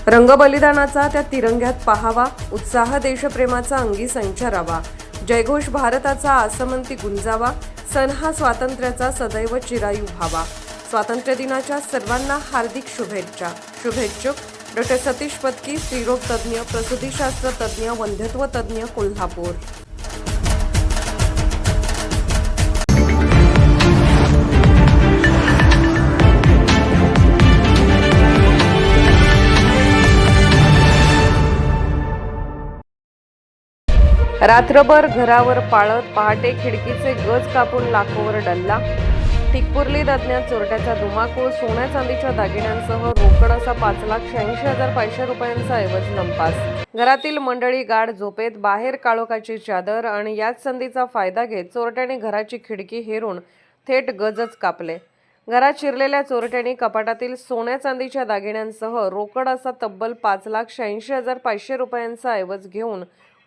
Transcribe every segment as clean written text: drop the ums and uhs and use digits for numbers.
रंगबलिदानाचा त्या तिरंग्यात पाहावा, उत्साह देशप्रेमाचा अंगी संचारावा, जयघोष भारताचा आसमंती गुंजावा, सण हा स्वातंत्र्याचा सदैव चिरायू व्हावा। स्वातंत्र्य दिनाच्या सर्वांना हार्दिक शुभेच्छा। शुभेच्छुक डॉ. सतीश पत्की, स्त्रीरोग तज्ञ, प्रसूतीशास्त्र तज्ञ, वंध्यत्व तज्ञ, कोल्हापूर। रात्रभर घरावर पाळत, पहाटे खिडकीचे गज कापून लाखोवर डल्ला। टिकपुर्लीत अज्ञात चोरट्याचा धुमाकूळ, सोन्या चांदीच्या दागिन्यांसह रोकड असा 5,86,500 रुपयांचा ऐवज लंपास। घरातील मंडळी गाढ झोपेत, बाहेर काळोखाची चादर आणि याच संधीचा फायदा घेत चोरट्याने घराची खिडकी हेरून थेट गजच कापले। घरात शिरलेल्या चोरट्यांनी कपाटातील सोन्या चांदीच्या दागिन्यांसह रोकड असा तब्बल 5,86,500 रुपयांचा ऐवज घेऊन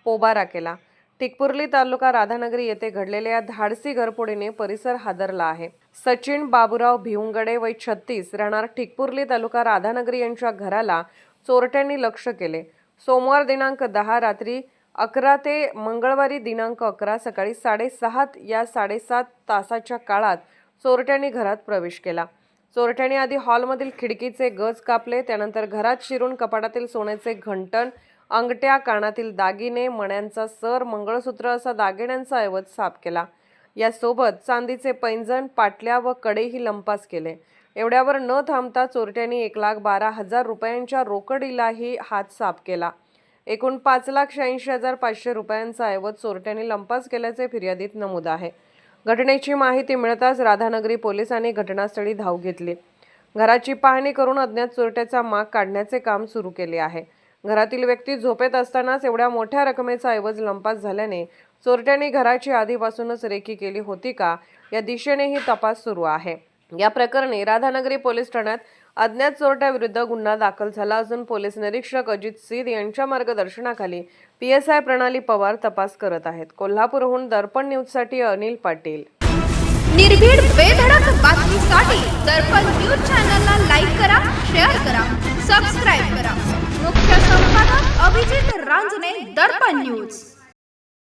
पोबारा केला। टिकपुर्ली तालुका राधानगरी येथे घडलेल्या धाडसी घरफोडीने परिसर हादरला आहे। सचिन बाबूराव भिवंगडे वय 36 राहणार टिकपुर्ली तालुका राधानगरी यांच्या घराला चोरट्यांनी लक्ष्य केले। सोमवार दिनांक 10 रात्री 11 ते मंगळवारी दिनांक 11 सकाळी 6:30 या 7.5 तासाच्या काळात चोरट्यांनी घरात प्रवेश केला। चोरट्यांनी आधी हॉलमधील खिडकीचे गज कापले, त्यानंतर घरात शिरून कपाटातील सोन्याचे घंटण, अंगठ्या, कानातील दागिने, मण्यांचा सर, मंगळसूत्र असा दागिन्यांचा ऐवज साफ केला। यासोबत चांदीचे पैंजण, पाटल्या व कडेही लंपास केले। एवढ्यावर न थांबता चोरट्यांनी 1,12,000 रुपयांच्या रोकडीलाही हात साफ केला। एकूण 5,86,500 रुपयांचा ऐवज चोरट्यांनी लंपास केल्याचे फिर्यादीत नमूद आहे। घटनेची माहिती मिळताच राधानगरी पोलिसांनी घटनास्थळी धाव घेतली। घराची पाहणी करून अज्ञात चोरट्याचा माग काढण्याचे काम सुरू केले आहे। घरातील व्यक्ती झोपेत असतानाच एवढ्या मोठ्या रकमेचा ऐवज लंपास झाल्याने चोरट्यांनी घराची आधीपासूनच रेकी केली होती का या दिशेनेही तपास सुरू आहे। या प्रकरणी राधानगरी पोलीस ठाण्यात अज्ञात चोरट्याविरुद्ध गुन्हा दाखल झाला असून पोलीस निरीक्षक अजित सिद यांच्या मार्गदर्शनाखाली PSI प्रणाली पवार तपास करत आहेत। कोल्हापूरहून दर्पण न्यूजसाठी अनिल पाटील। निर्भीड बेधडक बातमीसाठी दर्पण न्यूज चॅनलला लाईक करा, शेअर करा, सबस्क्राइब करा। मुख्य संपादक अभिजित रांजणे, दर्पण न्यूज।